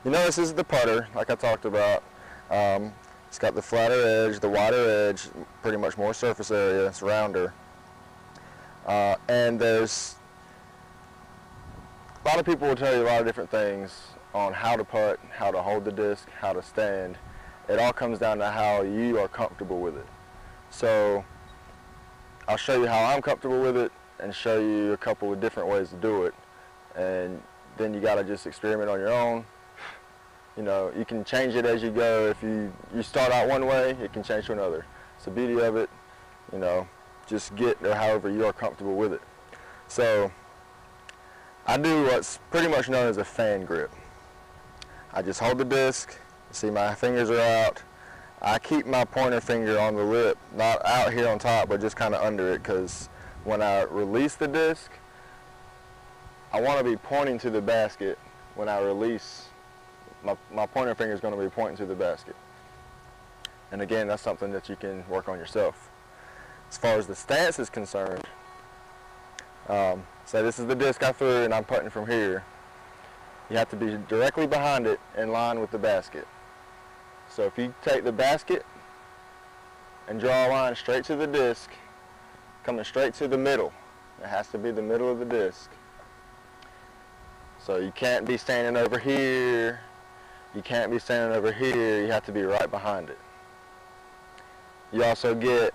You notice this is the putter, like I talked about. It's got the flatter edge, the wider edge, pretty much more surface area. It's rounder. And there's a lot of people will tell you a lot of different things on how to putt, how to hold the disc, how to stand. It all comes down to how you are comfortable with it. So I'll show you how I'm comfortable with it and show you a couple of different ways to do it. And then you gotta just experiment on your own. You know, you can change it as you go. If you start out one way, it can change to another. It's the beauty of it, you know, just get there however you are comfortable with it. So I do what's pretty much known as a fan grip. I just hold the disc, see my fingers are out. I keep my pointer finger on the lip, not out here on top, but just kind of under it, because when I release the disc, I want to be pointing to the basket. When I release, my pointer finger is going to be pointing to the basket. And again, that's something that you can work on yourself. As far as the stance is concerned, say this is the disc I threw and I'm putting from here. You have to be directly behind it in line with the basket. So if you take the basket and draw a line straight to the disc, coming straight to the middle, it has to be the middle of the disc. So you can't be standing over here, you can't be standing over here, you have to be right behind it. You also get,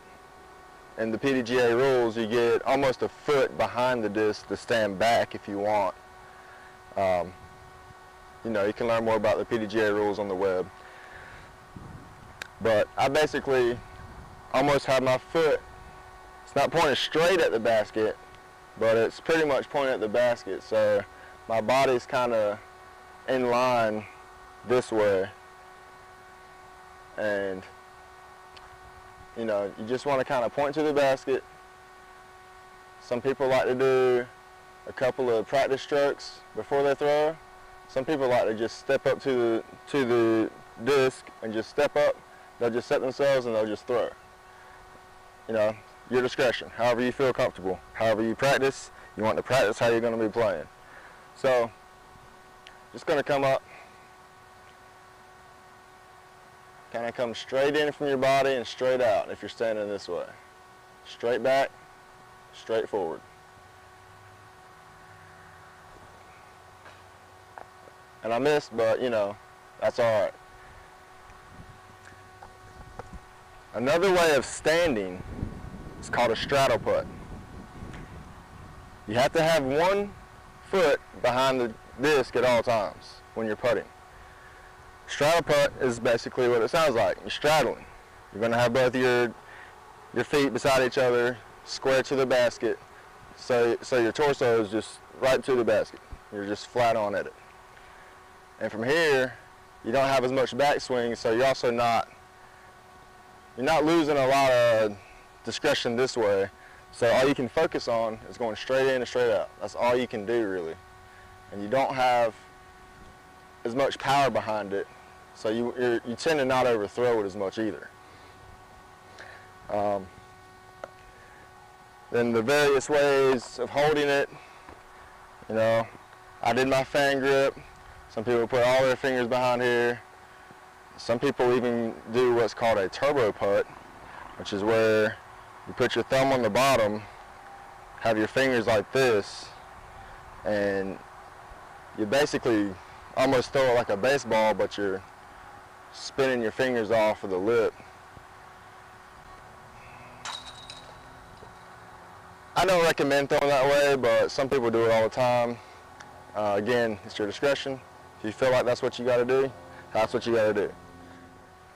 in the PDGA rules, you get almost a foot behind the disc to stand back if you want. You know, you can learn more about the PDGA rules on the web. But I basically almost have my foot, it's not pointed straight at the basket, but it's pretty much pointed at the basket. So my body's kind of in line this way. And, you know, you just want to kind of point to the basket. Some people like to do a couple of practice strokes before they throw. Some people like to just step up to the disc and just step up. They'll just set themselves and they'll just throw. You know, your discretion, however you feel comfortable. However you practice, you want to practice how you're going to be playing. So, just going to come up, kind of come straight in from your body and straight out if you're standing this way. Straight back, straight forward. And I missed, but you know, that's all right. Another way of standing is called a straddle putt. You have to have one foot behind the disc at all times when you're putting. Straddle putt is basically what it sounds like. You're straddling. You're going to have both your feet beside each other, square to the basket, so your torso is just right to the basket. You're just flat on at it. And from here, you don't have as much backswing, so you're also not losing a lot of discretion this way. So all you can focus on is going straight in and straight out. That's all you can do really. And you don't have as much power behind it, so you tend to not overthrow it as much either. Then the various ways of holding it, you know, I did my fan grip. Some people put all their fingers behind here. Some people even do what's called a turbo putt, which is where you put your thumb on the bottom, have your fingers like this, and you basically almost throw it like a baseball, but you're spinning your fingers off of the lip. I don't recommend throwing that way, but some people do it all the time. Again, it's your discretion. If you feel like that's what you got to do, that's what you got to do.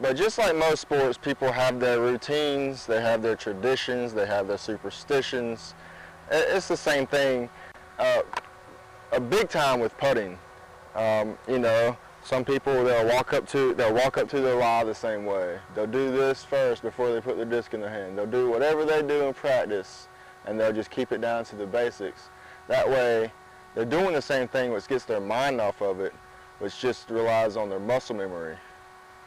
But just like most sports, people have their routines, they have their traditions, they have their superstitions. It's the same thing. A big time with putting. You know, some people they'll walk up to the lie the same way. They'll do this first before they put their disc in their hand. They'll do whatever they do in practice, and they'll just keep it down to the basics. That way, they're doing the same thing, which gets their mind off of it, which just relies on their muscle memory,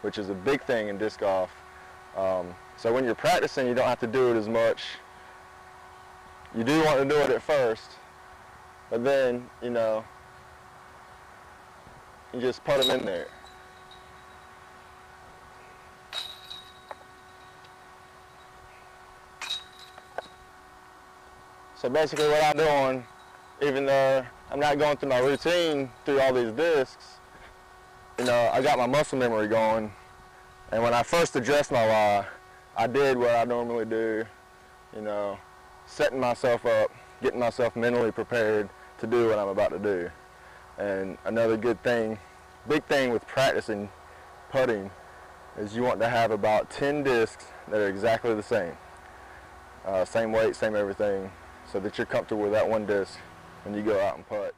which is a big thing in disc golf. So when you're practicing, you don't have to do it as much. You do want to do it at first, but then, you know, and just put them in there. So basically what I'm doing, even though I'm not going through my routine through all these discs, you know, I got my muscle memory going. And when I first addressed my lie, I did what I normally do, you know, setting myself up, getting myself mentally prepared to do what I'm about to do. And another good thing, big thing with practicing putting is you want to have about 10 discs that are exactly the same. Same weight, same everything, so that you're comfortable with that one disc when you go out and putt.